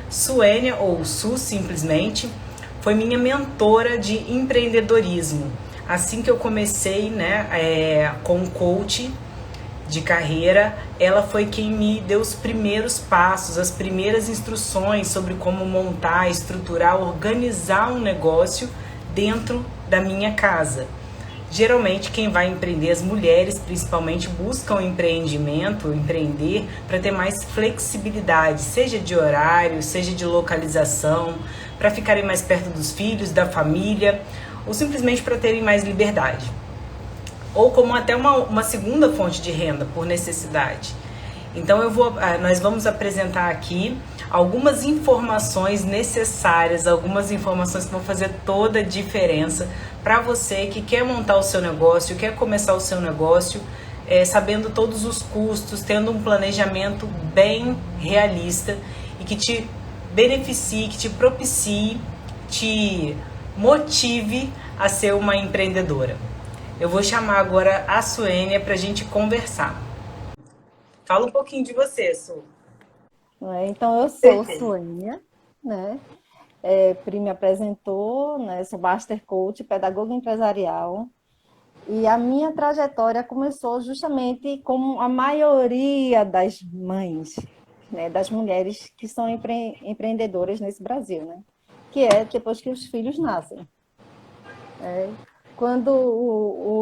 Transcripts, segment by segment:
Suênia, ou Su simplesmente, foi minha mentora de empreendedorismo. Assim que eu comecei, né, com coach de carreira, ela foi quem me deu os primeiros passos, as primeiras instruções sobre como montar, estruturar, organizar um negócio dentro da minha casa. Geralmente quem vai empreender, as mulheres principalmente, buscam empreender para ter mais flexibilidade, seja de horário, seja de localização, para ficarem mais perto dos filhos, da família, ou simplesmente para terem mais liberdade. Ou como até uma segunda fonte de renda por necessidade. Então nós vamos apresentar aqui algumas informações necessárias, algumas informações que vão fazer toda a diferença para você que quer montar o seu negócio, quer começar o seu negócio, sabendo todos os custos, tendo um planejamento bem realista e que te beneficie, que te propicie, te motive a ser uma empreendedora. Eu vou chamar agora a Suênia para a gente conversar. Fala um pouquinho de você, Su. Então, eu sou Suênia, né? Pri me apresentou, né? Sou Master Coach, pedagoga empresarial. E a minha trajetória começou justamente como a maioria das mães, né? Das mulheres que são empreendedoras nesse Brasil, né? Que é depois que os filhos nascem. Quando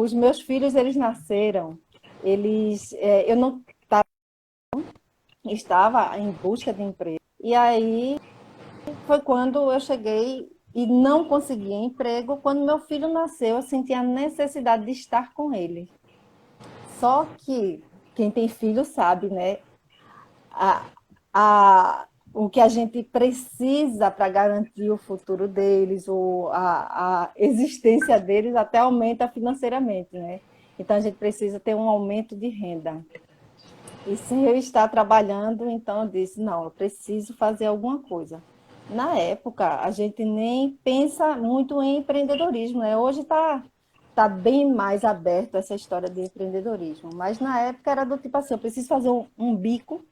os meus filhos eles nasceram, eu não estava em busca de emprego. E aí foi quando eu cheguei e não consegui emprego. Quando meu filho nasceu, eu senti a necessidade de estar com ele. Só que quem tem filho sabe, né? A, o que a gente precisa para garantir o futuro deles, a existência deles até aumenta financeiramente, né? Então a gente precisa ter um aumento de renda. E sem eu estar trabalhando, então eu disse, não, eu preciso fazer alguma coisa. Na época, a gente nem pensa muito em empreendedorismo, né? Hoje tá bem mais aberto essa história de empreendedorismo. Mas na época era do tipo assim, eu preciso fazer um bico,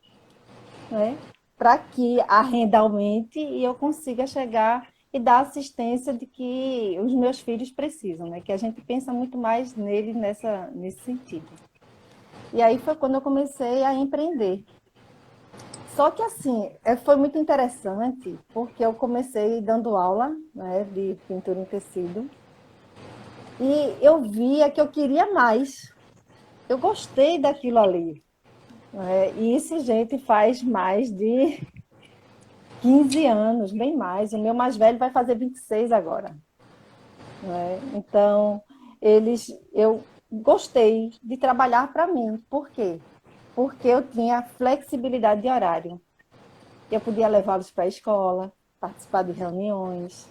né? Para que a renda aumente e eu consiga chegar e dar assistência de que os meus filhos precisam, né? Que a gente pensa muito mais nele nesse sentido. E aí foi quando eu comecei a empreender. Só que assim, foi muito interessante, porque eu comecei dando aula, né, de pintura em tecido, e eu via que eu queria mais. Eu gostei daquilo ali. Né? E isso, gente, faz mais de 15 anos, bem mais. O meu mais velho vai fazer 26 agora. Né? Então, eu gostei de trabalhar para mim. Por quê? Porque eu tinha flexibilidade de horário. Eu podia levá-los para a escola, participar de reuniões,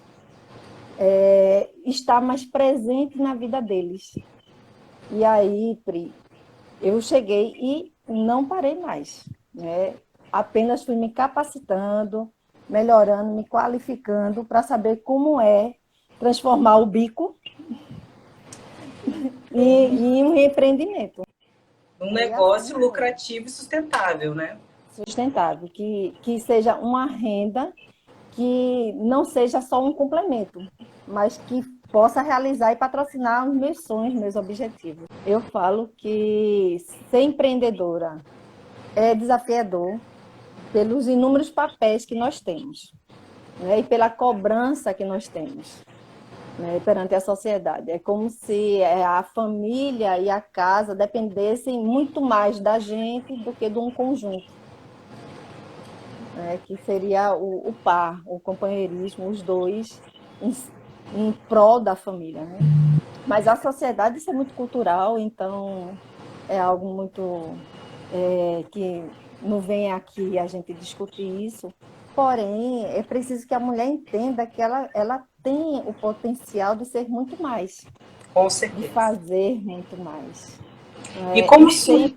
estar mais presente na vida deles. E aí, Pri, eu cheguei e não parei mais. Né? Apenas fui me capacitando, melhorando, me qualificando para saber como é transformar o bico em um empreendimento. Um E assim negócio foi. lucrativo e sustentável, né? Sustentável, que seja uma renda que não seja só um complemento, mas que possa realizar e patrocinar os meus sonhos, meus objetivos. Eu falo que ser empreendedora é desafiador pelos inúmeros papéis que nós temos, né, e pela cobrança que nós temos, né, perante a sociedade. É como se a família e a casa dependessem muito mais da gente do que de um conjunto, né, que seria o par, o companheirismo, os dois em, em prol da família. Né? Mas a sociedade isso é muito cultural, então é algo muito que não vem aqui a gente discutir isso. Porém, é preciso que a mulher entenda que ela tem o potencial de ser muito mais, Com de certeza. fazer muito mais. E Né? como surge?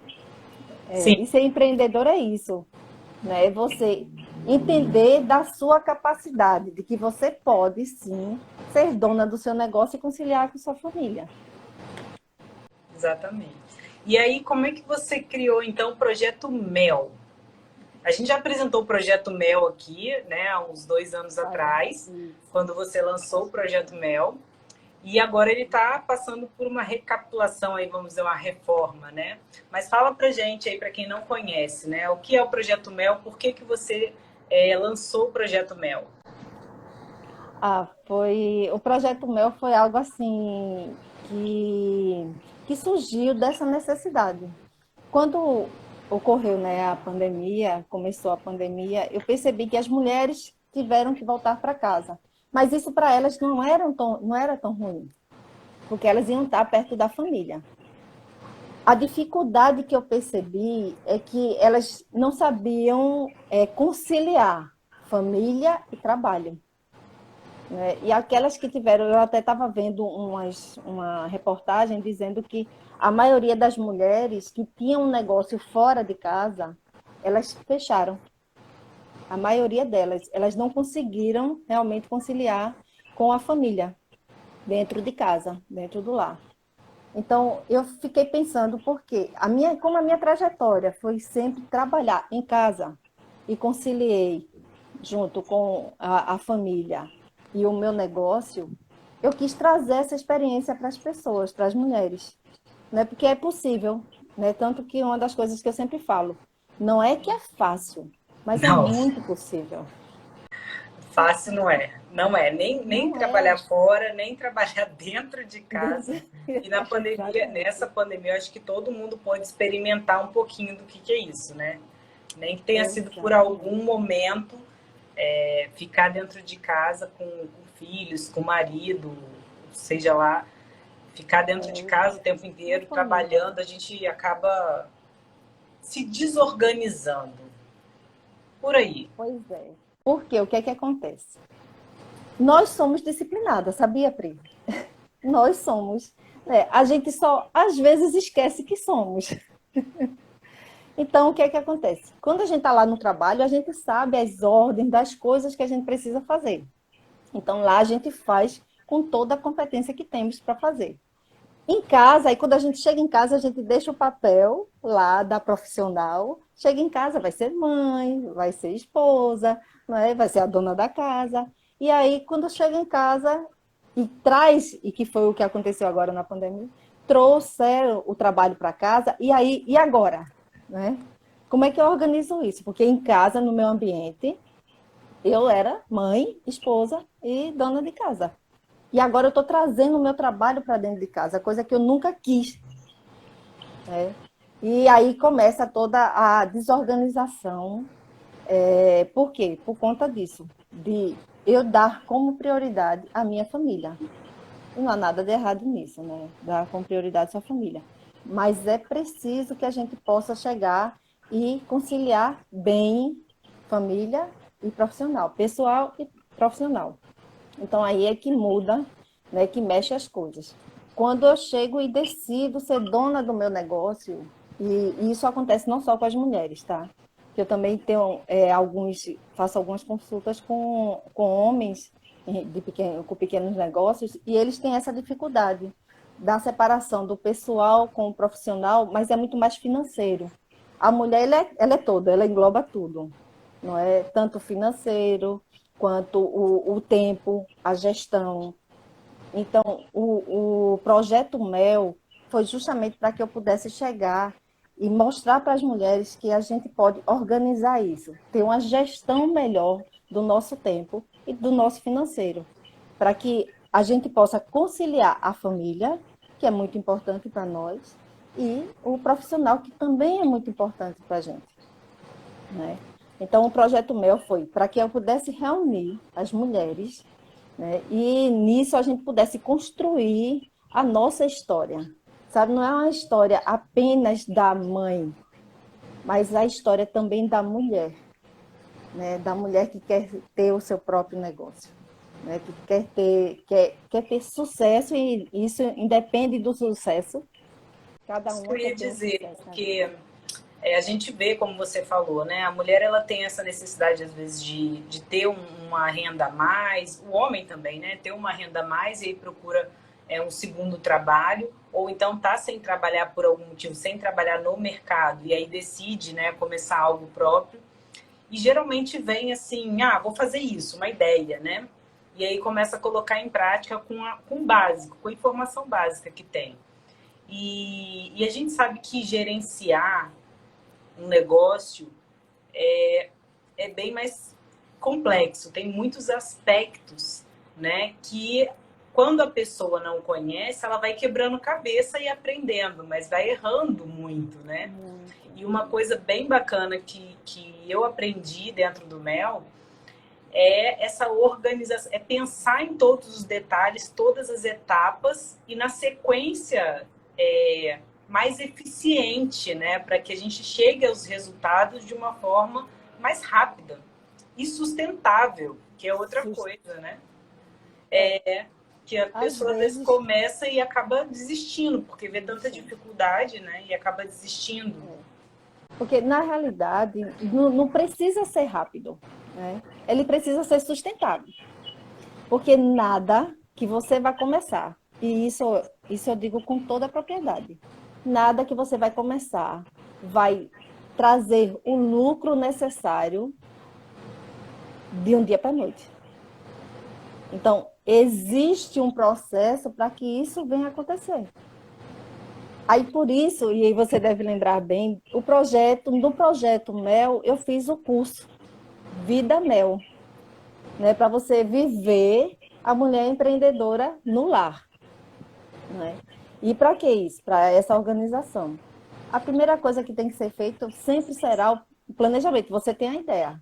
Sim, E ser empreendedor é isso, né? É você entender da sua capacidade, de que você pode sim ser dona do seu negócio e conciliar com sua família. exatamente. E aí, como é que você criou então o projeto Mel? A gente já apresentou o Projeto Mel aqui, né, há uns 2 anos atrás, quando você lançou o Projeto Mel. E agora ele está passando por uma recapitulação aí, vamos dizer, uma reforma, né? Mas fala pra gente aí, para quem não conhece, né? O que é o Projeto Mel? Por que você lançou o Projeto Mel? O Projeto Mel foi algo assim que surgiu dessa necessidade. Quando ocorreu, né, a pandemia, começou a pandemia, eu percebi que as mulheres tiveram que voltar para casa. Mas isso para elas não era tão ruim, porque elas iam estar perto da família. A dificuldade que eu percebi é que elas não sabiam conciliar família e trabalho, né? E aquelas que tiveram, eu até estava vendo uma reportagem dizendo que a maioria das mulheres que tinham um negócio fora de casa, elas fecharam. A maioria delas, elas não conseguiram realmente conciliar com a família, dentro de casa, dentro do lar. Então, eu fiquei pensando, porque como a minha trajetória foi sempre trabalhar em casa e conciliei junto com a família e o meu negócio, eu quis trazer essa experiência para as pessoas, para as mulheres, né? Porque é possível, né? Tanto que uma das coisas que eu sempre falo, não é que é fácil, mas é Não, muito possível. fácil não é. Não é. Nem Não é. trabalhar fora, nem trabalhar dentro de casa. E na pandemia, Exatamente. nessa pandemia, eu acho que todo mundo pode experimentar um pouquinho do que é isso, né? Nem que tenha sido por algum Exatamente. momento ficar dentro de casa com filhos, com marido, seja lá, ficar dentro de casa o tempo Uma inteiro família. trabalhando, a gente acaba se desorganizando. Por aí. Pois é. Porque o que é que acontece? Nós somos disciplinadas, sabia, Pri? Nós somos. Né? A gente só, às vezes, esquece que somos. Então, o que é que acontece? Quando a gente está lá no trabalho, a gente sabe as ordens das coisas que a gente precisa fazer. Então, lá a gente faz com toda a competência que temos para fazer. Em casa, aí quando a gente chega em casa, a gente deixa o papel lá da profissional. Chega em casa, vai ser mãe, vai ser esposa, né? Vai ser a dona da casa. E aí, quando chega em casa e que foi o que aconteceu agora na pandemia, trouxeram o trabalho para casa, e aí, e agora? Né? Como é que eu organizo isso? Porque em casa, no meu ambiente, eu era mãe, esposa e dona de casa. E agora eu estou trazendo o meu trabalho para dentro de casa, coisa que eu nunca quis. Né? E aí começa toda a desorganização. Por quê? Por conta disso, de eu dar como prioridade a minha família. E não há nada de errado nisso, né? Dar como prioridade a sua família. Mas é preciso que a gente possa chegar e conciliar bem família e profissional, pessoal e profissional. Então aí é que muda, né, que mexe as coisas. Quando eu chego e decido ser dona do meu negócio, e isso acontece não só com as mulheres, tá? Que eu também tenho faço algumas consultas com homens com pequenos negócios, e eles têm essa dificuldade da separação do pessoal com o profissional, mas é muito mais financeiro. A mulher, ela é toda, ela engloba tudo, não é? Tanto financeiro, quanto o tempo, a gestão. Então, o projeto Mel foi justamente para que eu pudesse chegar e mostrar para as mulheres que a gente pode organizar isso, ter uma gestão melhor do nosso tempo e do nosso financeiro, para que a gente possa conciliar a família, que é muito importante para nós, e o profissional, que também é muito importante para a gente. Né? Então, o projeto Mel foi para que eu pudesse reunir as mulheres, né? E nisso a gente pudesse construir a nossa história. Sabe, não é uma história apenas da mãe, mas a história também da mulher, né? Da mulher que quer ter o seu próprio negócio, né? Que quer ter sucesso, e isso independe do sucesso. Cada Isso que eu uma ia quer ter um dizer, sucesso na vida. porque a gente vê, como você falou, né? A mulher ela tem essa necessidade, às vezes, de ter uma renda a mais, o homem também, né? Ter uma renda a mais e aí procura um segundo trabalho, ou então tá sem trabalhar por algum motivo, sem trabalhar no mercado, e aí decide, né, começar algo próprio. E geralmente vem assim, vou fazer isso, uma ideia, né? E aí começa a colocar em prática com o básico, com a informação básica que tem. E a gente sabe que gerenciar um negócio é bem mais complexo, tem muitos aspectos, né? Que quando a pessoa não conhece, ela vai quebrando cabeça e aprendendo, mas vai errando muito, né? E uma coisa bem bacana que eu aprendi dentro do Mel é essa organização, é pensar em todos os detalhes, todas as etapas e na sequência mais eficiente, né? Para que a gente chegue aos resultados de uma forma mais rápida e sustentável, que é outra coisa, né? Que a pessoa às vezes começa e acaba desistindo, porque vê tanta dificuldade, né? E acaba desistindo. Porque, na realidade, não precisa ser rápido, né? Ele precisa ser sustentado. Porque nada que você vai começar, e isso eu digo com toda a propriedade, nada que você vai começar vai trazer o lucro necessário de um dia para a noite. Então, existe um processo para que isso venha a acontecer. Aí, por isso, e aí você deve lembrar bem, no projeto Mel, eu fiz o curso Vida Mel, né, para você viver a mulher empreendedora no lar. Né? E para que isso? Para essa organização. A primeira coisa que tem que ser feita sempre será o planejamento. Você tem a ideia.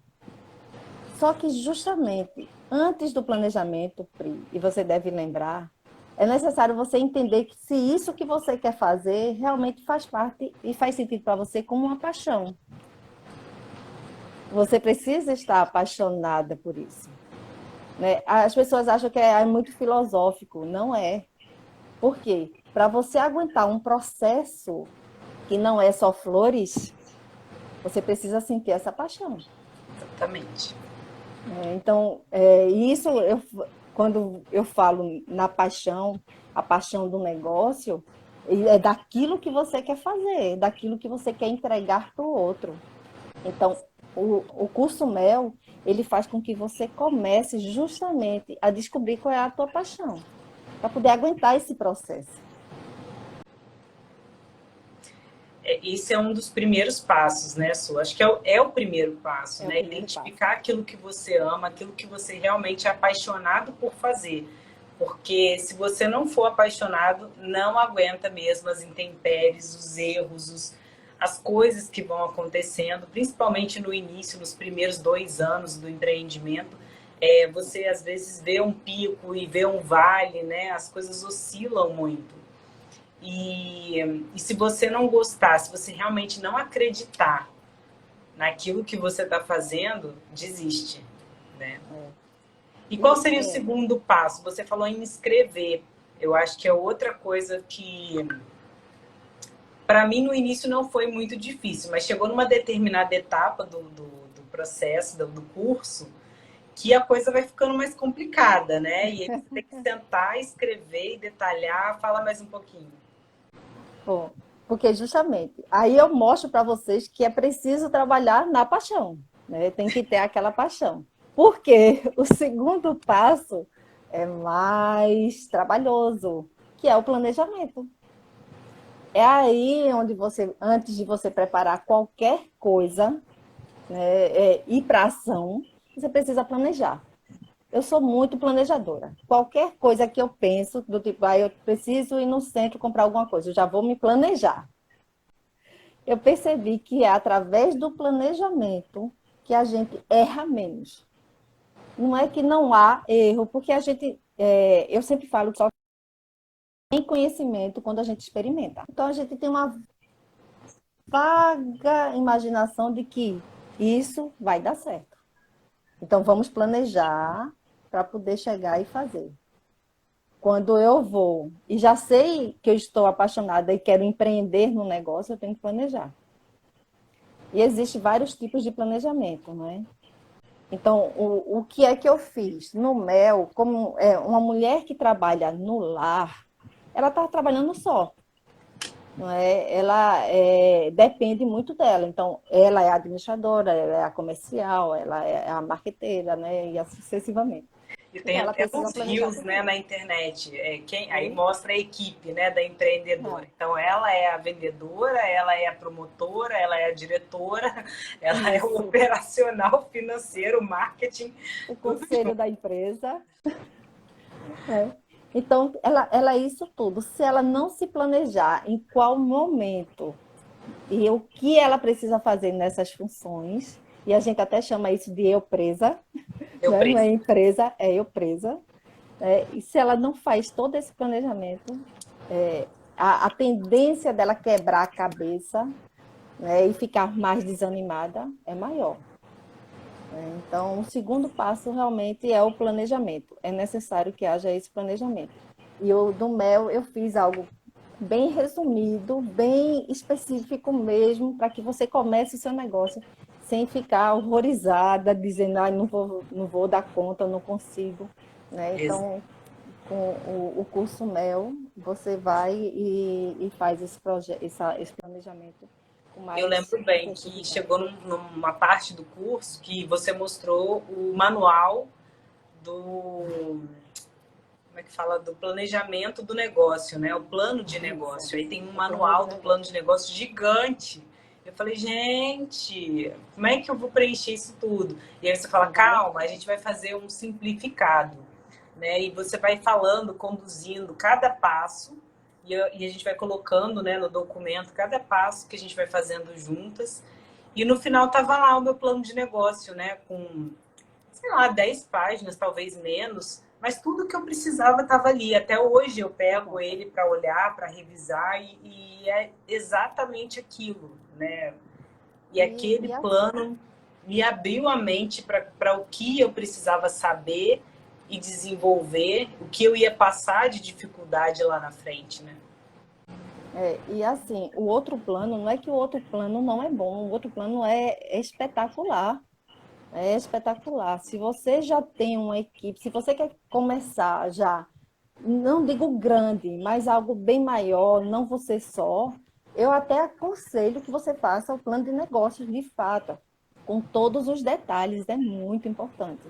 Só que justamente antes do planejamento, Pri, e você deve lembrar, é necessário você entender que se isso que você quer fazer realmente faz parte e faz sentido para você como uma paixão. Você precisa estar apaixonada por isso. Né? As pessoas acham que é muito filosófico. Não é. Por quê? Para você aguentar um processo que não é só flores, você precisa sentir essa paixão. Exatamente. Então, isso, quando eu falo na paixão, a paixão do negócio, é daquilo que você quer fazer, daquilo que você quer entregar para o outro. Então, o curso Mel, ele faz com que você comece justamente a descobrir qual é a tua paixão, para poder aguentar esse processo. Esse é um dos primeiros passos, né, Su? Acho que é o primeiro passo, né? Identificar aquilo que você ama, aquilo que você realmente é apaixonado por fazer. Porque se você não for apaixonado, não aguenta mesmo as intempéries, os erros, as coisas que vão acontecendo, principalmente no início, nos primeiros 2 anos do empreendimento. Você às vezes vê um pico e vê um vale, né? As coisas oscilam muito. E se você não gostar, se você realmente não acreditar naquilo que você está fazendo, desiste, né? E qual seria o segundo passo? Você falou em escrever. Eu acho que é outra coisa que, para mim, no início não foi muito difícil, mas chegou numa determinada etapa do processo, do curso, que a coisa vai ficando mais complicada, né? E aí você tem que sentar, escrever e detalhar. Fala mais um pouquinho. Bom, porque justamente aí eu mostro para vocês que é preciso trabalhar na paixão, né? Tem que ter aquela paixão. Porque o segundo passo é mais trabalhoso, que é o planejamento. É aí onde você, antes de você preparar qualquer coisa, né, ir para ação, você precisa planejar. Eu sou muito planejadora. Qualquer coisa que eu penso, do tipo, eu preciso ir no centro comprar alguma coisa, eu já vou me planejar. Eu percebi que é através do planejamento que a gente erra menos. Não é que não há erro, porque a gente, eu sempre falo que só tem conhecimento quando a gente experimenta. Então a gente tem uma vaga imaginação de que isso vai dar certo. Então vamos planejar para poder chegar e fazer. Quando eu vou e já sei que eu estou apaixonada e quero empreender no negócio, eu tenho que planejar. E existem vários tipos de planejamento, não é? Então, o que é que eu fiz? No Mel, como uma mulher que trabalha no lar, ela está trabalhando só. não é? Ela depende muito dela. Então, ela é a administradora, ela é a comercial, ela é a marqueteira, né? E assim sucessivamente. E Então, tem ela até precisa uns planejar rios, tudo né, isso. na internet, aí Oi? mostra a equipe, né, da empreendedora. É, Então, ela é a vendedora, ela é a promotora, ela é a diretora, ela é o isso. operacional, financeiro, marketing, O tudo conselho junto. da empresa. É. Então, ela é isso tudo. Se ela não se planejar em qual momento e o que ela precisa fazer nessas funções, e a gente até chama isso de eu presa, Eu né? Não é preciso. empresa, é eu presa. E se ela não faz todo esse planejamento, a tendência dela quebrar a cabeça, né, e ficar mais desanimada é maior. Então, o segundo passo realmente é o planejamento. É necessário que haja esse planejamento. E eu, do Mel, eu fiz algo bem resumido, bem específico mesmo, para que você comece o seu negócio sem ficar horrorizada, dizendo, ah, não vou dar conta, não consigo. Né? Então, com o curso Mel, você vai e faz esse planejamento com Eu mais lembro bem que assertividade. chegou numa parte do curso que você mostrou o manual do, como é que fala, do planejamento do negócio, né? O plano de Isso, negócio. Aí tem um o plano de manual do plano negócio. de negócio gigante. Eu falei, gente, como é que eu vou preencher isso tudo? E aí você fala, São várias calma, a coisas. gente vai fazer um simplificado, né? E você vai falando, conduzindo cada passo, e a gente vai colocando, né, no documento cada passo que a gente vai fazendo juntas. E no final tava lá o meu plano de negócio, né, com, sei lá, 10 páginas, talvez menos, mas tudo que eu precisava estava ali. Até hoje eu pego Pronto. ele para olhar, para revisar, e é exatamente aquilo, né? E aquele E assim, plano me abriu a mente para o que eu precisava saber e desenvolver, o que eu ia passar de dificuldade lá na frente, né? o outro plano, não é que o outro plano não é bom, o outro plano é espetacular. É espetacular. Se você já tem uma equipe, se você quer começar já, não digo grande, mas algo bem maior, não você só, eu até aconselho que você faça o plano de negócios de fato, com todos os detalhes, é muito importante.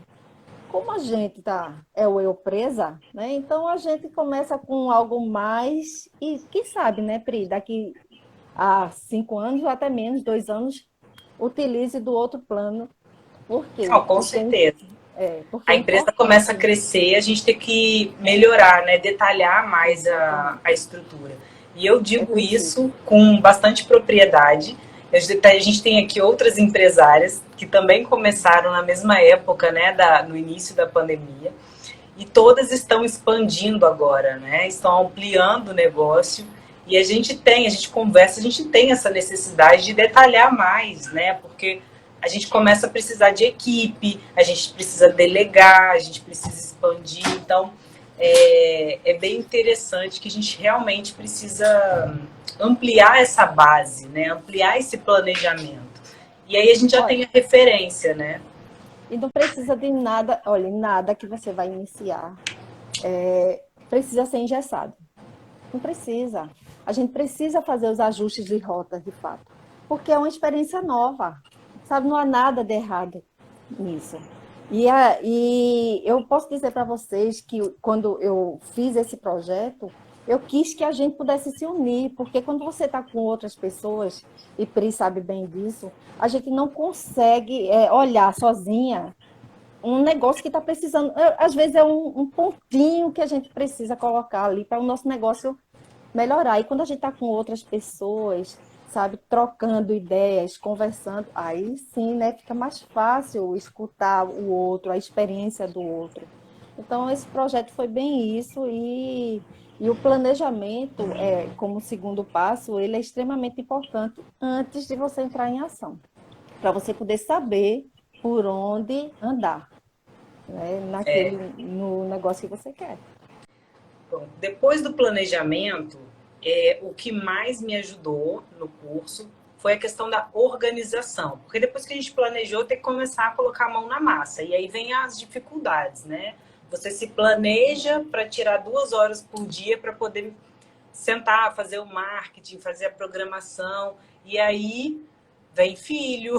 Como a gente é o eu presa, né? Então a gente começa com algo mais, e quem sabe, né, Pri, daqui a 5 anos ou até menos, 2 anos, utilize do outro plano. Por Não, quê? com certeza. Porque A é empresa começa a importante. crescer, a gente tem que melhorar, né? Detalhar mais a Exatamente. estrutura. E eu É digo preciso. isso com bastante propriedade. A gente tem aqui outras empresárias que também começaram na mesma época, né, no início da pandemia, e todas estão expandindo agora, né? Estão ampliando o negócio. E a gente conversa, a gente tem essa necessidade de detalhar mais, né? Porque a gente começa a precisar de equipe, a gente precisa delegar, a gente precisa expandir. Então, é bem interessante que a gente realmente precisa ampliar essa base, né? Ampliar esse planejamento. E aí a gente já Olha, tem a referência, né? e não precisa de nada, olha, nada que você vai iniciar precisa ser engessado. Não precisa. A gente precisa fazer os ajustes de rotas, de fato, porque é uma experiência nova, sabe? Não há nada de errado nisso. E eu posso dizer para vocês que quando eu fiz esse projeto, eu quis que a gente pudesse se unir, porque quando você está com outras pessoas, e Pri sabe bem disso, a gente não consegue olhar sozinha um negócio que está precisando. Às vezes é um pontinho que a gente precisa colocar ali para o nosso negócio melhorar. E quando a gente está com outras pessoas, sabe, trocando ideias, conversando, aí sim, né, fica mais fácil escutar o outro, a experiência do outro. Então, esse projeto foi bem isso e o planejamento, como segundo passo, ele é extremamente importante antes de você entrar em ação, para você poder saber por onde andar, né, no negócio que você quer. Bom, depois do planejamento, o que mais me ajudou no curso foi a questão da organização. Porque depois que a gente planejou, tem que começar a colocar a mão na massa. E aí vem as dificuldades, né? Você se planeja para tirar 2 horas por dia para poder sentar, fazer o marketing, fazer a programação, e aí vem filho,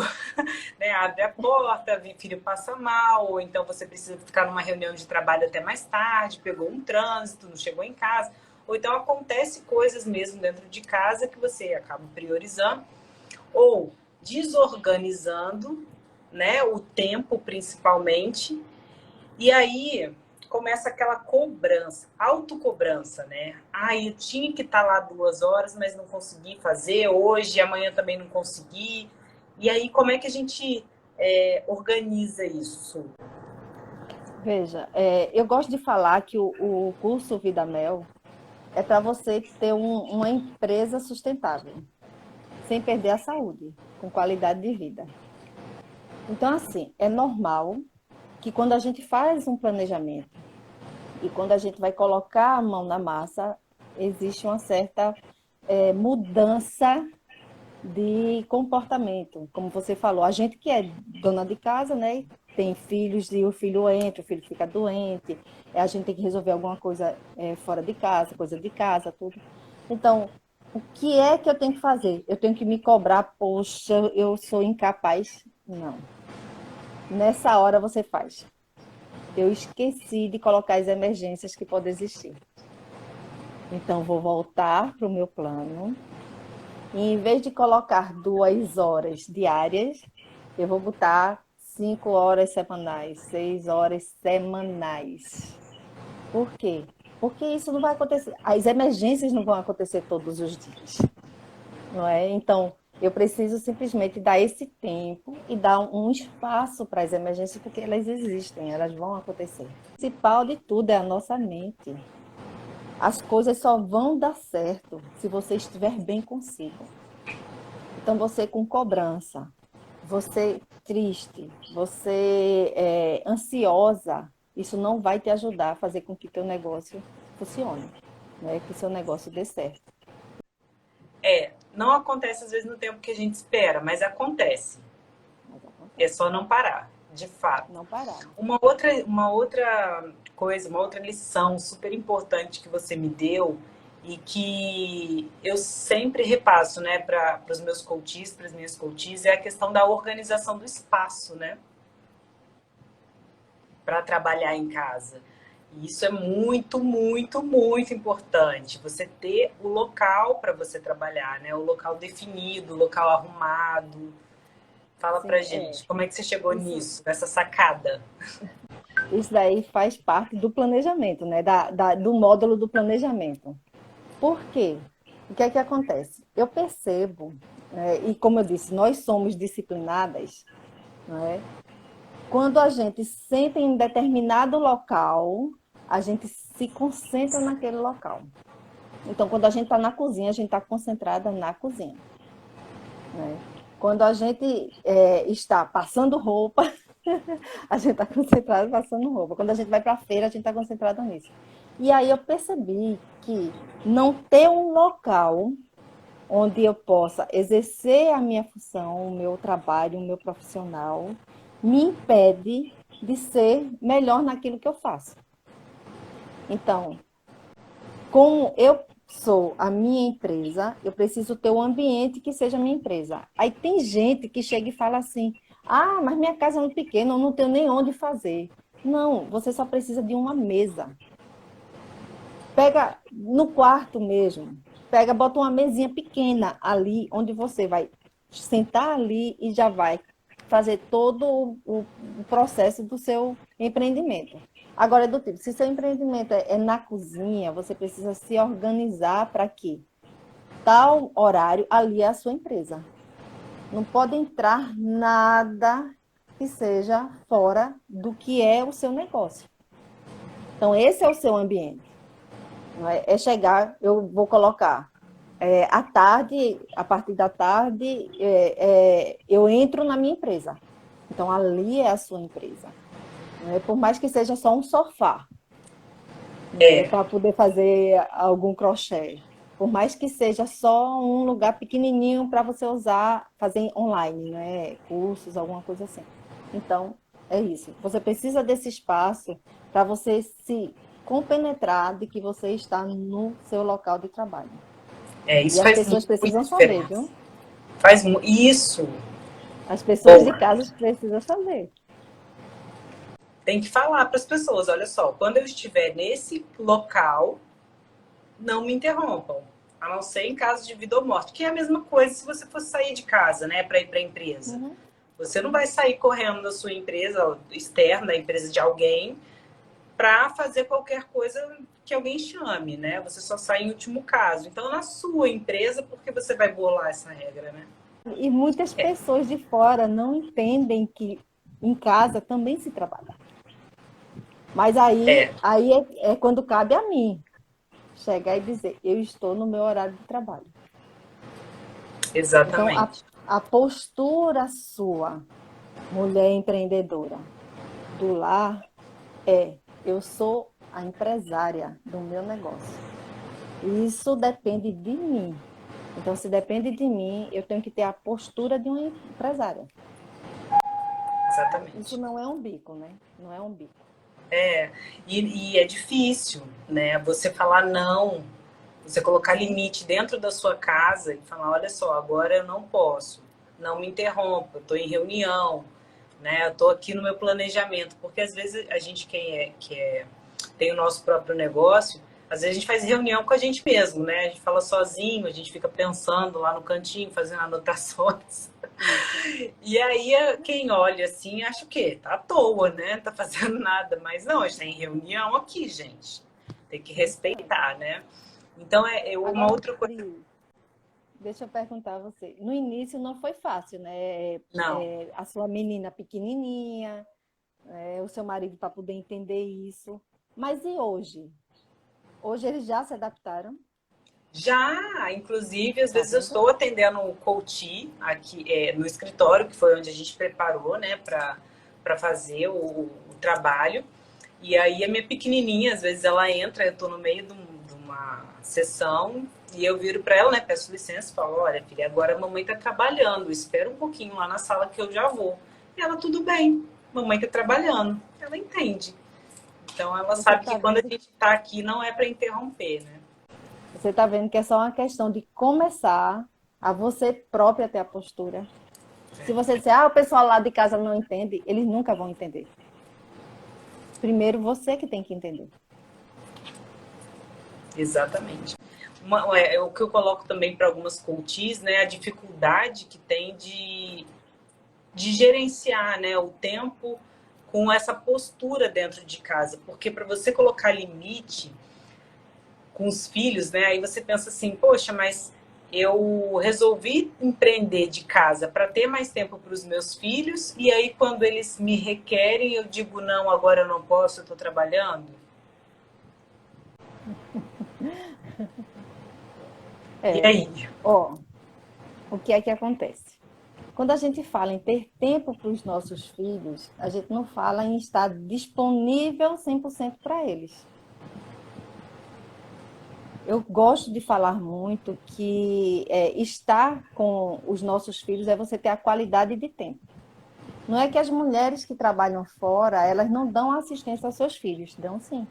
né? Abre a porta, vem filho passa mal, ou então você precisa ficar numa reunião de trabalho até mais tarde, pegou um trânsito, não chegou em casa, ou então acontece coisas mesmo dentro de casa que você acaba priorizando, ou desorganizando, né? O tempo principalmente, e aí começa aquela cobrança, autocobrança, né? Ah, eu tinha que estar lá 2 horas, mas não consegui fazer hoje, amanhã também não consegui. E aí, como é que a gente organiza isso? Veja, eu gosto de falar que o curso Vida Mel é para você ter uma empresa sustentável, sem perder a saúde, com qualidade de vida. Então, assim, é normal que quando a gente faz um planejamento e quando a gente vai colocar a mão na massa, existe uma certa mudança de comportamento. Como você falou, a gente que é dona de casa, né? Tem filhos e o filho entra, o filho fica doente, a gente tem que resolver alguma coisa fora de casa, coisa de casa, tudo. Então, o que é que eu tenho que fazer? Eu tenho que me cobrar, poxa, eu sou incapaz? Não. Nessa hora você faz. Eu esqueci de colocar as emergências que podem existir. Então, vou voltar para o meu plano. E em vez de colocar 2 horas diárias, eu vou botar 5 horas semanais, 6 horas semanais. Por quê? Porque isso não vai acontecer. As emergências não vão acontecer todos os dias, não é? Então, eu preciso simplesmente dar esse tempo e dar um espaço para as emergências, porque elas existem, elas vão acontecer. O principal de tudo é a nossa mente. As coisas só vão dar certo se você estiver bem consigo. Então, você com cobrança, você triste, você ansiosa, isso não vai te ajudar a fazer com que teu negócio funcione, né? Que seu negócio dê certo. Não acontece às vezes no tempo que a gente espera, mas acontece. Mas É acontece. só não parar, de fato. Não parar. Uma outra coisa, uma outra lição super importante que você me deu e que eu sempre repasso, né, para os meus coaches, para as minhas coaches, é a questão da organização do espaço, né, para trabalhar em casa. E isso é muito, muito, muito importante. Você ter o local para você trabalhar, né, o local definido, o local arrumado. Fala pra Sim, gente, como é que você chegou isso, nisso, nessa sacada? isso daí faz parte do planejamento, né? Do módulo do planejamento. Por quê? O que é que acontece? Eu percebo, né, e como eu disse, nós somos disciplinadas, né? Quando a gente senta em determinado local, a gente se concentra naquele local. Então, quando a gente está na cozinha, a gente está concentrada na cozinha, né? Quando a gente está passando roupa, a gente está concentrado passando roupa. Quando a gente vai para a feira, a gente está concentrado nisso. E aí eu percebi que não ter um local onde eu possa exercer a minha função, o meu trabalho, o meu profissional, me impede de ser melhor naquilo que eu faço. Então, como eu sou a minha empresa, eu preciso ter um ambiente que seja a minha empresa. Aí tem gente que chega e fala assim: ah, mas minha casa é muito pequena, eu não tenho nem onde fazer. Não, você só precisa de uma mesa. Pega no quarto mesmo, bota uma mesinha pequena ali, onde você vai sentar ali e já vai fazer todo o processo do seu empreendimento. Agora, é do tipo, se seu empreendimento é na cozinha, você precisa se organizar para que tal horário ali é a sua empresa. Não pode entrar nada que seja fora do que é o seu negócio. Então, esse é o seu ambiente. É chegar, eu vou colocar à tarde, a partir da tarde, eu entro na minha empresa. Então, ali é a sua empresa. Por mais que seja só um sofá, É, para poder fazer algum crochê. Por mais que seja só um lugar pequenininho para você usar, fazer online, né? Cursos, alguma coisa assim. Então, é isso. Você precisa desse espaço para você se compenetrado de que você está no seu local de trabalho. Isso E as faz pessoas muita precisam saber, diferença. viu? Isso. As pessoas de Boa. casa precisam saber. Tem que falar para as pessoas, olha só, quando eu estiver nesse local, não me interrompam. A não ser em caso de vida ou morte, que é a mesma coisa se você fosse sair de casa, né, para ir para a empresa. Uhum. Você não vai sair correndo da sua empresa externa, da empresa de alguém, para fazer qualquer coisa que alguém chame, né? Você só sai em último caso. Então, na sua empresa, por que você vai bolar essa regra, né? E muitas pessoas de fora não entendem que em casa também se trabalha. Mas É, aí é quando cabe a mim chegar e dizer, eu estou no meu horário de trabalho. Então, exatamente. a postura sua, mulher empreendedora, do lar, eu sou a empresária do meu negócio. E isso depende de mim. Então, se depende de mim, eu tenho que ter a postura de uma empresária. Isso Exatamente. não é um bico, né? Não é um bico. E é difícil, né? Você falar não, você colocar limite dentro da sua casa e falar, olha só, agora eu não posso, não me interrompa, eu estou em reunião, né? Eu estou aqui no meu planejamento, porque às vezes a gente tem o nosso próprio negócio, às vezes a gente faz reunião com a gente mesmo, né? A gente fala sozinho, a gente fica pensando lá no cantinho, fazendo anotações. E aí quem olha assim acha o quê? Tá à toa, né? Não tá fazendo nada. Mas não, a gente tá em reunião aqui, gente. Tem que respeitar, né? Então uma Agora, outra coisa. Pri, deixa eu perguntar a você. No início não foi fácil, né? Não. A sua menina pequenininha, o seu marido para poder entender isso. Mas e hoje? Hoje eles já se adaptaram, Já, inclusive, às tá vezes eu vendo? estou atendendo o coach aqui no escritório, que foi onde a gente preparou, né, para fazer o trabalho. E aí a minha pequenininha, às vezes ela entra, eu estou no meio de uma sessão e eu viro para ela, né, peço licença, falo, olha, filha, agora a mamãe está trabalhando, espera um pouquinho lá na sala que eu já vou. E ela, tudo bem, mamãe está trabalhando. Ela entende. Então ela Você sabe está que quando a vendo, gente está aqui não é para interromper, né? você tá vendo que é só uma questão de começar a você própria ter a postura. Se você disser, o pessoal lá de casa não entende, eles nunca vão entender. Primeiro você que tem que entender. Exatamente. O que eu coloco também para algumas coaches, né, a dificuldade que tem de gerenciar, né, o tempo com essa postura dentro de casa, porque para você colocar limite com os filhos, né, aí você pensa assim, poxa, mas eu resolvi empreender de casa para ter mais tempo para os meus filhos e aí quando eles me requerem eu digo não, agora eu não posso, eu estou trabalhando. E É, aí? ó, o que é que acontece? Quando a gente fala em ter tempo para os nossos filhos, a gente não fala em estar disponível 100% para eles. Eu gosto de falar muito que estar com os nossos filhos é você ter a qualidade de tempo. Não é que as mulheres que trabalham fora, elas não dão assistência aos seus filhos, dão sim.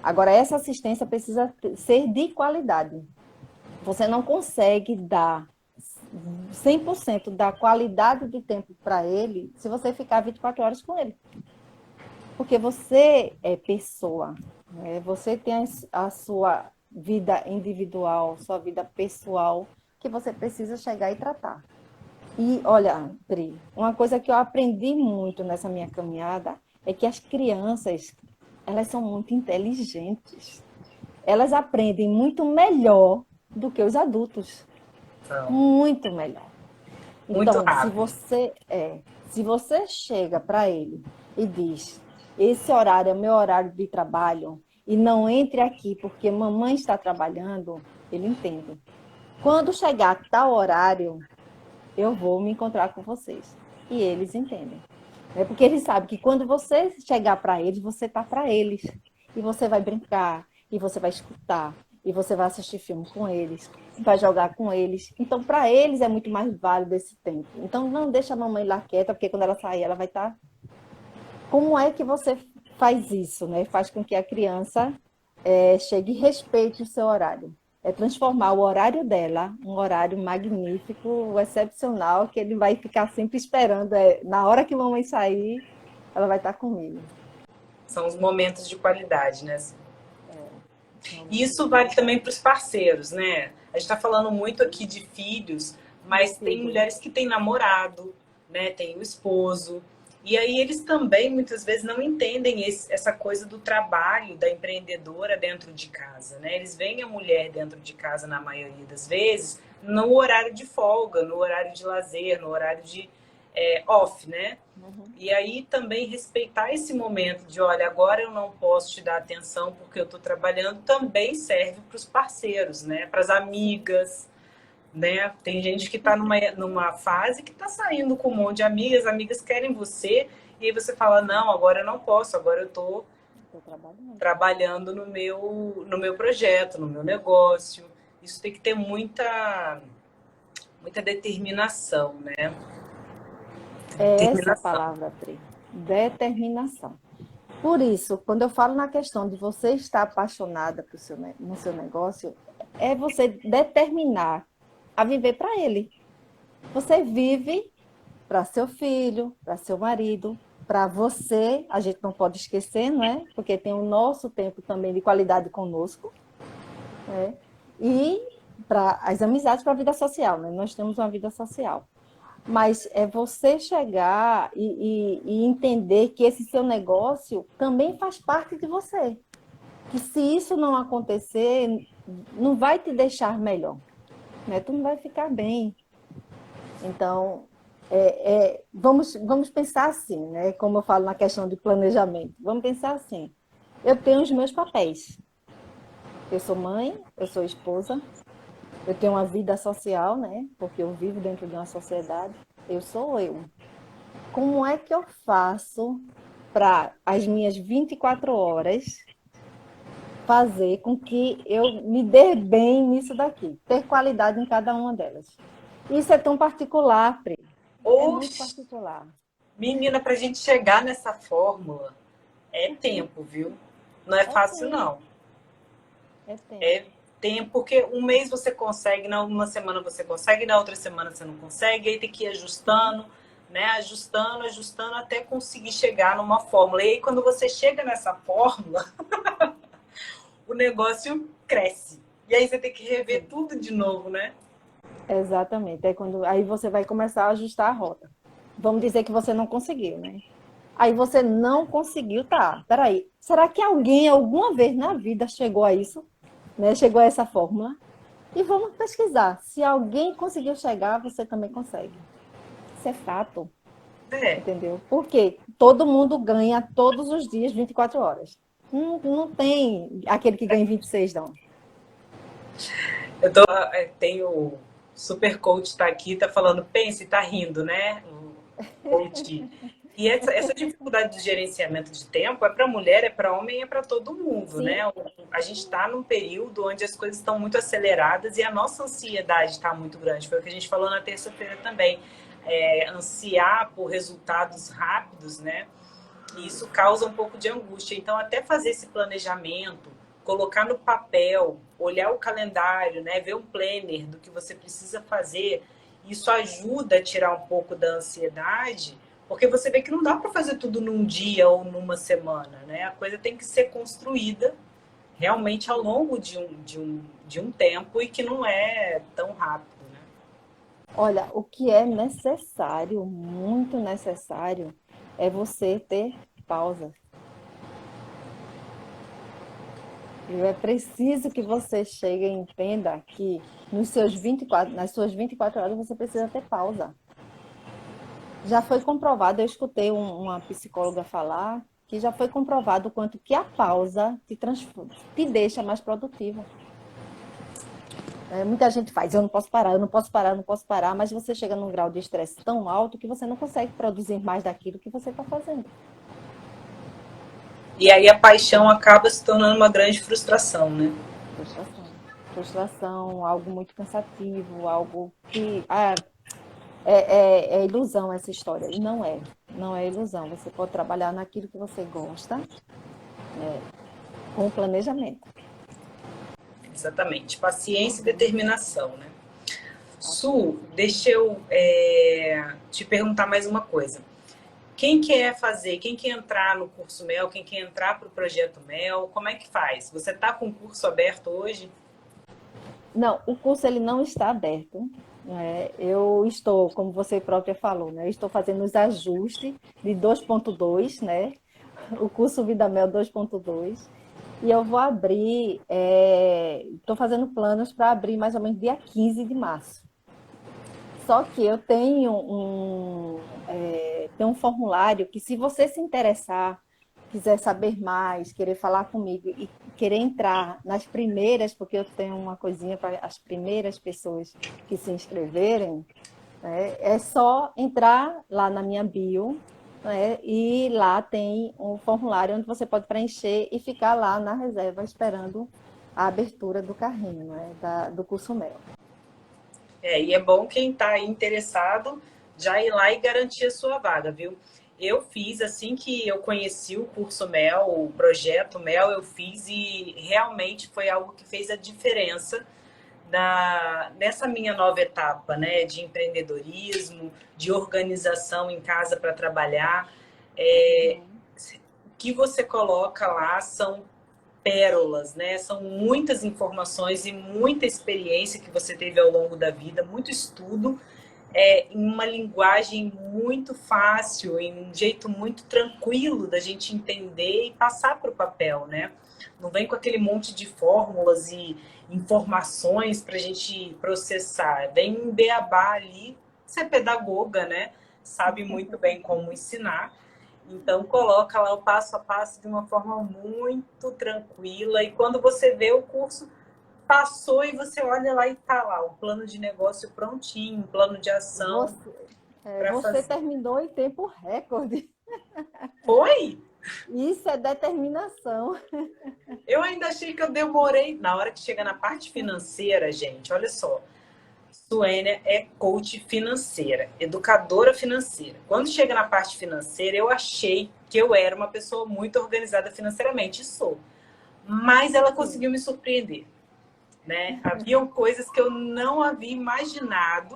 Agora, essa assistência precisa ser de qualidade. Você não consegue dar 100% da qualidade de tempo para ele se você ficar 24 horas com ele. Porque você é pessoa, né? Você tem a sua vida individual, sua vida pessoal, que você precisa chegar e tratar. E olha, Pri, uma coisa que eu aprendi muito nessa minha caminhada é que as crianças, elas são muito inteligentes. Elas aprendem muito melhor do que os adultos, Então, muito melhor. muito Então, rápido. se você chega para ele e diz: "Esse horário é meu horário de trabalho e não entre aqui porque mamãe está trabalhando", ele entende. Quando chegar tal horário, eu vou me encontrar com vocês. E eles entendem. É porque eles sabem que quando você chegar para eles, você tá para eles. E você vai brincar, e você vai escutar, e você vai assistir filme com eles, vai jogar com eles. Então, para eles é muito mais válido esse tempo. Então, não deixa a mamãe lá quieta, porque quando ela sair, ela vai estar. Como é que você faz isso, né? Faz com que a criança chegue e respeite o seu horário. É transformar o horário dela um horário magnífico, excepcional, que ele vai ficar sempre esperando. Na hora que a mamãe sair, ela vai estar comigo. São os momentos de qualidade, né? E Momento isso de vale também qualidade. para os parceiros, né? A gente está falando muito aqui de filhos, De mas tem filhos. mulheres que têm namorado, né? Tem o esposo. E aí eles também muitas vezes não entendem essa coisa do trabalho da empreendedora dentro de casa, né? Eles veem a mulher dentro de casa na maioria das vezes no horário de folga, no horário de lazer, no horário de off, né? Uhum. E aí também respeitar esse momento de, olha, agora eu não posso te dar atenção porque eu estou trabalhando, também serve para os parceiros, né? Para as amigas, né? Tem gente que está numa fase que está saindo com um monte de amigas, as amigas querem você, e aí você fala, não, agora eu não posso, agora eu estou Estou trabalhando. trabalhando no meu projeto, no meu negócio. Isso tem que ter muita determinação, né? É essa a Determinação. palavra, Pri. Determinação. Por isso, quando eu falo na questão de você estar apaixonada no seu negócio, é você determinar a viver para ele. Você vive para seu filho, para seu marido, para você, a gente não pode esquecer, não é? Porque tem o nosso tempo também de qualidade conosco, né? E para as amizades, para a vida social, né? Nós temos uma vida social. Mas é você chegar e entender que esse seu negócio também faz parte de você. Que se isso não acontecer, não vai te deixar melhor, né? Tu não vai ficar bem. Então, vamos pensar assim, né? Como eu falo na questão de planejamento. Vamos pensar assim. Eu tenho os meus papéis. Eu sou mãe, eu sou esposa, eu tenho uma vida social, né? Porque eu vivo dentro de uma sociedade. Eu sou eu. Como é que eu faço para as minhas 24 horas fazer com que eu me dê bem nisso daqui, ter qualidade em cada uma delas? Isso é tão particular, Pri. É muito Oxe, particular. menina, para a gente chegar nessa fórmula, é tempo, viu? Não é É fácil, tempo, não. é tempo. É tempo, porque um mês você consegue, na uma semana você consegue, na outra semana você não consegue, aí tem que ir Sim, ajustando, né? Ajustando, ajustando até conseguir chegar numa fórmula. E aí, quando você chega nessa fórmula, o negócio cresce. E aí você tem que rever sim. tudo de novo, né? Exatamente. Aí você vai começar a ajustar a rota. Vamos dizer que você não conseguiu, né? Aí você não conseguiu, tá? Peraí. Será que alguém alguma vez na vida chegou a isso? Né? Chegou a essa fórmula? E vamos pesquisar. Se alguém conseguiu chegar, você também consegue. Isso é fato, É. entendeu? Porque todo mundo ganha todos os dias 24 horas. Não tem aquele que ganha 26, não. Tem o super coach tá aqui, tá falando, pense, tá rindo, né? O coach. E essa dificuldade de gerenciamento de tempo é para mulher, é para homem, é para todo mundo, Sim, né? A gente está num período onde as coisas estão muito aceleradas e a nossa ansiedade está muito grande. Foi o que a gente falou na terça-feira também. Ansiar por resultados rápidos, né? E isso causa um pouco de angústia. Então, até fazer esse planejamento, colocar no papel, olhar o calendário, né, ver um planner do que você precisa fazer, isso ajuda a tirar um pouco da ansiedade, porque você vê que não dá para fazer tudo num dia ou numa semana, né? A coisa tem que ser construída realmente ao longo de um tempo e que não é tão rápido, né? olha, o que é necessário, muito necessário, é você ter pausa. É preciso que você chegue e entenda que nas suas 24 horas você precisa ter pausa. Já foi comprovado, eu escutei uma psicóloga falar que já foi comprovado o quanto que a pausa te deixa mais produtiva. Muita gente faz, eu não posso parar, eu não posso parar, eu não posso parar, mas você chega num grau de estresse tão alto que você não consegue produzir mais daquilo que você está fazendo. E aí a paixão acaba se tornando uma grande frustração, né? Frustração. Frustração, algo muito cansativo, algo que é ilusão essa história. E não é. não é ilusão. Você pode trabalhar naquilo que você gosta, né, com planejamento. Exatamente. Paciência e determinação, né? Assim. Su, deixa eu te perguntar mais uma coisa. Quem quer fazer, quem quer entrar no curso Mel, quem quer entrar para o projeto Mel, como é que faz? Você está com o curso aberto hoje? Não, o curso ele não está aberto. Né? Eu estou, como você própria falou, né? Eu estou fazendo os ajustes de 2.2, né? O curso Vida Mel 2.2. E eu vou abrir, estou fazendo planos para abrir mais ou menos dia 15 de março. Só que eu tenho um formulário que, se você se interessar, quiser saber mais, querer falar comigo e querer entrar nas primeiras, porque eu tenho uma coisinha para as primeiras pessoas que se inscreverem, né, é só entrar lá na minha bio, né, e lá tem um formulário onde você pode preencher e ficar lá na reserva esperando a abertura do carrinho, né, do curso Mel. E é bom quem está interessado já ir lá e garantir a sua vaga, viu? Eu fiz assim que eu conheci o curso Mel, o projeto Mel, eu fiz e realmente foi algo que fez a diferença nessa minha nova etapa, né, de empreendedorismo, de organização em casa para trabalhar. O que você coloca lá são pérolas, né? São muitas informações e muita experiência que você teve ao longo da vida, muito estudo, em uma linguagem muito fácil, em um jeito muito tranquilo da gente entender e passar para o papel, né? Não vem com aquele monte de fórmulas e informações para a gente processar. Vem em beabá ali, você é pedagoga, né? Sabe muito bem como ensinar. Então, coloca lá o passo a passo de uma forma muito tranquila. E quando você vê o curso, passou e você olha lá e tá lá, o plano de negócio prontinho, um plano de ação para Você fazer. terminou em tempo recorde. Foi? Isso é determinação. Eu ainda achei que eu demorei. Na hora que chega na parte financeira, gente, olha só. Suênia é coach financeira, educadora financeira. Quando chega na parte financeira, eu achei que eu era uma pessoa muito organizada financeiramente, e sou. Mas ela conseguiu me surpreender, né? Haviam coisas que eu não havia imaginado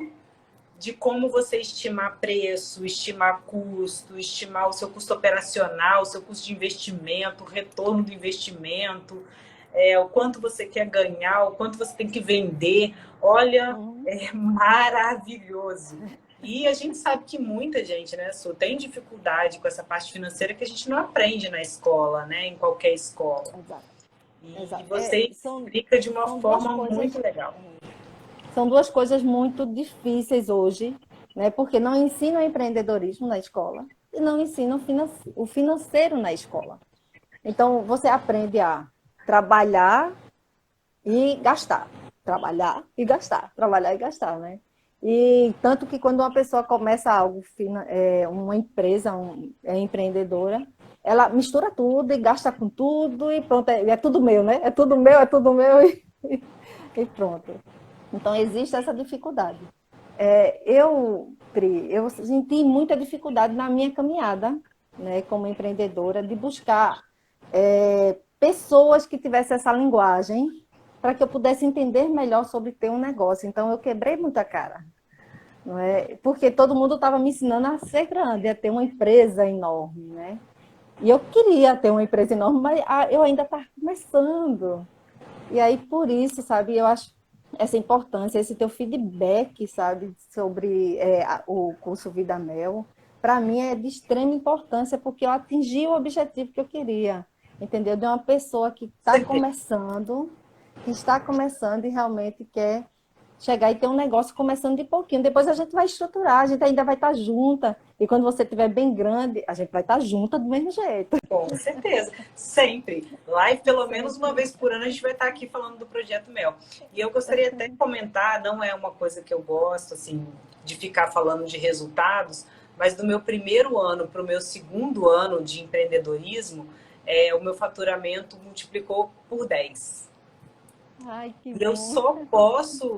de como você estimar preço, estimar custo, estimar o seu custo operacional, o seu custo de investimento, o retorno do investimento, o quanto você quer ganhar, o quanto você tem que vender. Olha, é maravilhoso. E a gente sabe que muita gente, né, Su, tem dificuldade com essa parte financeira que a gente não aprende na escola, né, em qualquer escola. Exato. E Exato. você explica de uma forma muito legal. São duas coisas muito difíceis hoje, né? Porque não ensinam empreendedorismo na escola e não ensinam o financeiro na escola. Então, você aprende a trabalhar e gastar. Trabalhar e gastar. Trabalhar e gastar, né? E tanto que quando uma pessoa começa algo, uma empresa é empreendedora, ela mistura tudo e gasta com tudo e pronto, é tudo meu, né? É tudo meu e pronto. Então, existe essa dificuldade. Pri, eu senti muita dificuldade na minha caminhada, né, como empreendedora, de buscar pessoas que tivessem essa linguagem para que eu pudesse entender melhor sobre ter um negócio. Então, eu quebrei muita cara. Não é? Porque todo mundo estava me ensinando a ser grande, a ter uma empresa enorme, né? E eu queria ter uma empresa enorme, mas eu ainda estava começando. E aí, por isso, sabe, eu acho essa importância, esse teu feedback, sabe, sobre o curso Vida Mel, para mim é de extrema importância, porque eu atingi o objetivo que eu queria, entendeu? De uma pessoa que está começando e realmente quer chegar e ter um negócio começando de pouquinho. Depois a gente vai estruturar, a gente ainda vai estar junta. E quando você estiver bem grande, a gente vai estar junta do mesmo jeito. Com certeza, sempre. Live, pelo menos uma vez por ano, a gente vai estar aqui falando do Projeto Mel. E eu gostaria até de comentar, não é uma coisa que eu gosto, assim, de ficar falando de resultados, mas do meu primeiro ano para o meu segundo ano de empreendedorismo, o meu faturamento multiplicou por 10. Ai, que E eu bom. só posso,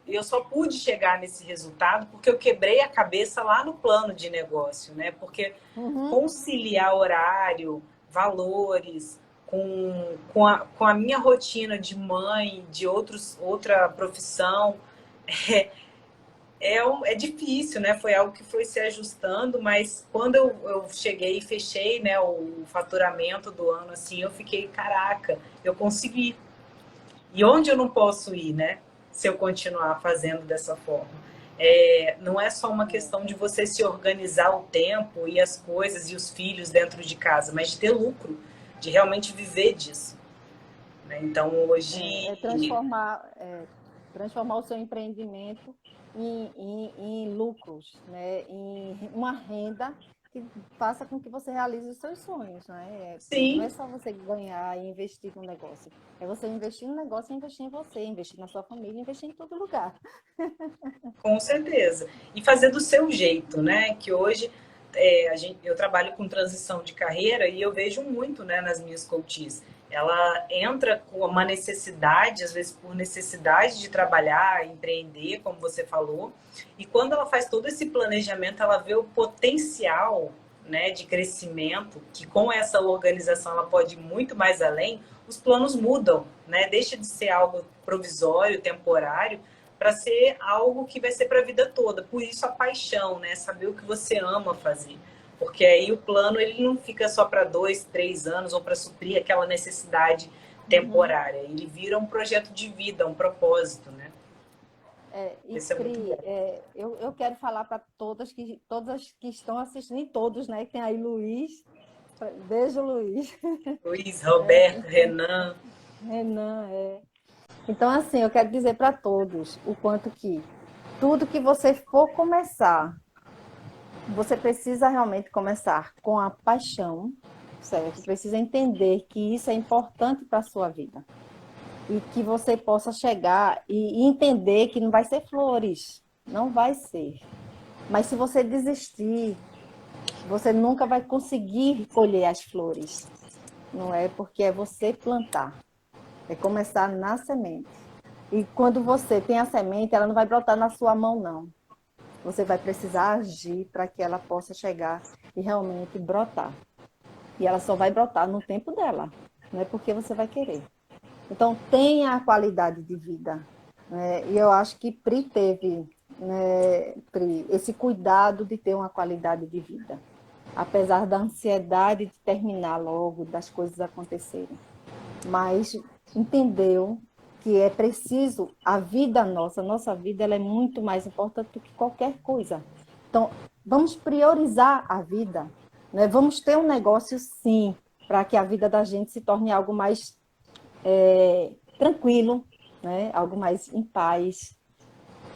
eu só pude chegar nesse resultado porque eu quebrei a cabeça lá no plano de negócio, né? Porque Uhum. conciliar horário, valores, com a minha rotina de mãe, de outra profissão, é difícil, né? Foi algo que foi se ajustando, mas quando eu cheguei e fechei, né, o faturamento do ano, assim, eu fiquei, caraca, eu consegui. E onde eu não posso ir, né? Se eu continuar fazendo dessa forma. Não é só uma questão de você se organizar o tempo e as coisas e os filhos dentro de casa, mas de ter lucro, de realmente viver disso. Né? Então, É, hoje, é transformar o seu empreendimento em lucros, né? Em uma renda que faça com que você realize os seus sonhos, né? Não é sim, só você ganhar e investir no negócio, é você investir no negócio e investir em você, investir na sua família, investir em todo lugar. com certeza. E fazer do seu jeito, né? Que hoje eu trabalho com transição de carreira e eu vejo muito, né, nas minhas coaches. Ela entra com uma necessidade, às vezes por necessidade de trabalhar, empreender, como você falou. E quando ela faz todo esse planejamento, ela vê o potencial, né, de crescimento, que com essa organização ela pode ir muito mais além. Os planos mudam, né? Deixa de ser algo provisório, temporário, para ser algo que vai ser para a vida toda. Por isso a paixão, né? Saber o que você ama fazer. Porque aí o plano ele não fica só para 2, 3 anos ou para suprir aquela necessidade Uhum. temporária. Ele vira um projeto de vida, um propósito, né? E Isso é muito Pri, bom. eu quero falar para todas que estão assistindo, e todos, né? Tem aí Luiz, beijo Luiz, Luiz, né? Roberto, Renan, Renan, Então, assim, eu quero dizer para todos o quanto que tudo que você for começar, você precisa realmente começar com a paixão, certo? Precisa entender que isso é importante para a sua vida. E que você possa chegar e entender que não vai ser flores, não vai ser. Mas se você desistir, você nunca vai conseguir colher as flores, não é? Porque é você plantar, é começar na semente. E quando você tem a semente, ela não vai brotar na sua mão, não. Você vai precisar agir para que ela possa chegar e realmente brotar. E ela só vai brotar no tempo dela, não é porque você vai querer. Então, tenha a qualidade de vida. Né? E eu acho que Pri teve, né, Pri, esse cuidado de ter uma qualidade de vida. Apesar da ansiedade de terminar logo, das coisas acontecerem. Mas entendeu que é preciso, a nossa vida, ela é muito mais importante do que qualquer coisa. Então, vamos priorizar a vida, né? Vamos ter um negócio, sim, para que a vida da gente se torne algo mais tranquilo, né? Algo mais em paz.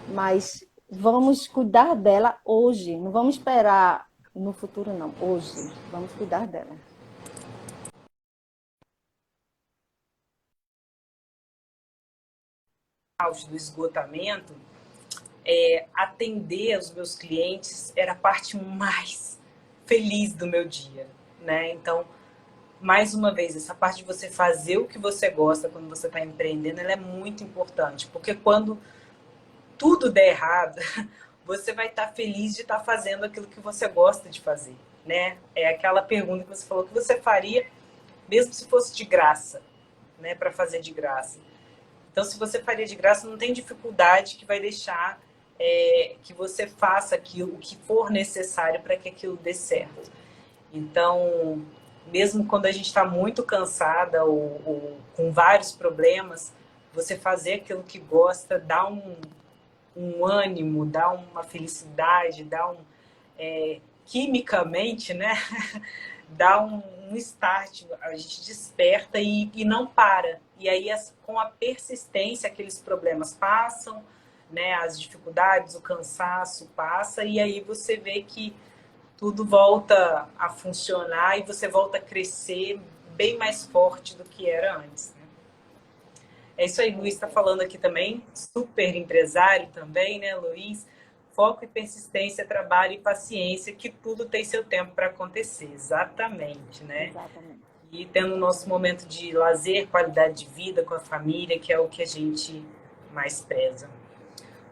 Mas vamos cuidar dela hoje, não vamos esperar no futuro, não. Hoje, vamos cuidar dela. do esgotamento, atender aos meus clientes era a parte mais feliz do meu dia, né? Então, mais uma vez, essa parte de você fazer o que você gosta quando você está empreendendo, ela é muito importante, porque quando tudo der errado, você vai estar feliz de estar fazendo aquilo que você gosta de fazer, né? É aquela pergunta que você falou que você faria, mesmo se fosse de graça, né? Para fazer de graça. Então, se você faria de graça, não tem dificuldade que vai deixar que você faça aquilo, o que for necessário para que aquilo dê certo. Então, mesmo quando a gente está muito cansada ou com vários problemas, você fazer aquilo que gosta dá um ânimo, dá uma felicidade, quimicamente, né? Dá um start, a gente desperta e não para. E aí, com a persistência, aqueles problemas passam, né? As dificuldades, o cansaço passa, e aí você vê que tudo volta a funcionar e você volta a crescer bem mais forte do que era antes. Né? É isso aí, Luiz está falando aqui também, super empresário também, né, Luiz? Foco e persistência, trabalho e paciência, que tudo tem seu tempo para acontecer, exatamente, né? Exatamente. e tendo o nosso momento de lazer, qualidade de vida com a família, que é o que a gente mais preza.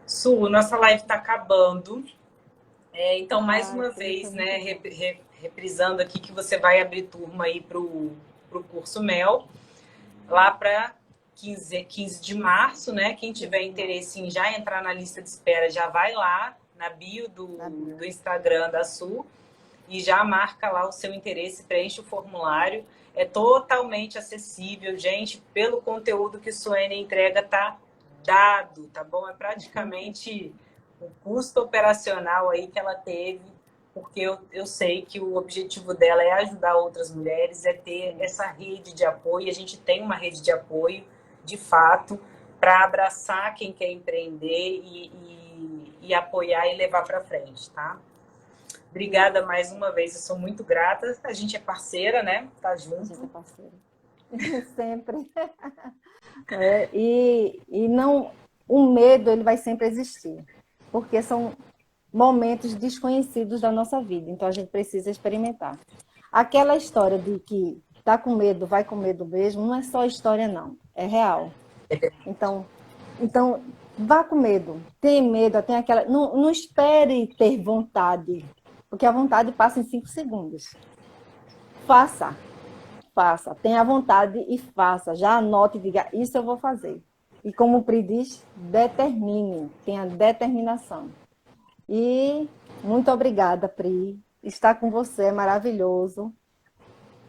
Su, nossa live está acabando. Então, mais uma vez, né, reprisando aqui que você vai abrir turma aí para o curso MEL, lá para 15 de março, né? Quem tiver interesse em já entrar na lista de espera, já vai lá na bio do Instagram da Su e já marca lá o seu interesse, preenche o formulário. É totalmente acessível, gente, pelo conteúdo que Suene entrega, tá dado, tá bom? É praticamente o custo operacional aí que ela teve, porque eu sei que o objetivo dela é ajudar outras mulheres, é ter essa rede de apoio. A gente tem uma rede de apoio, de fato, para abraçar quem quer empreender e apoiar e levar para frente, tá? Obrigada mais uma vez, eu sou muito grata. A gente é parceira, né? Tá junto. A gente é parceira. Sempre. E não, o medo, ele vai sempre existir, porque são momentos desconhecidos da nossa vida, então a gente precisa experimentar. Aquela história de que tá com medo, vai com medo mesmo, não é só história não, é real. Então vá com medo, tem medo, tem aquela, não espere ter vontade, porque a vontade passa em 5 segundos. Faça, tenha vontade e faça, já anote e diga, isso eu vou fazer. E como o Pri diz, determine, tenha determinação. E muito obrigada, Pri. Estar com você é maravilhoso.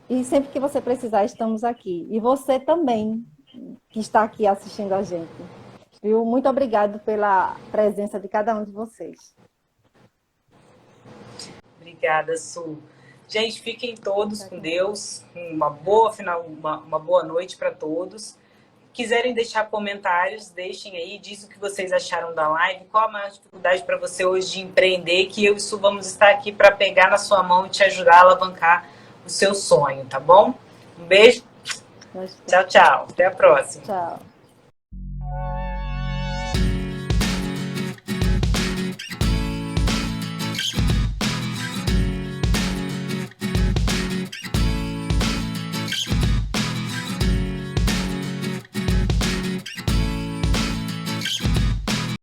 E sempre que você precisar, estamos aqui. E você também, que está aqui assistindo a gente. Viu? Muito obrigado pela presença de cada um de vocês. Obrigada, Su. Gente, fiquem todos com Deus. Uma boa noite para todos. Quiserem deixar comentários, deixem aí, diz o que vocês acharam da live, qual a maior dificuldade para você hoje de empreender, que eu e Su vamos estar aqui para pegar na sua mão e te ajudar a alavancar o seu sonho, tá bom? Um beijo. Tchau, tchau. Até a próxima. Tchau.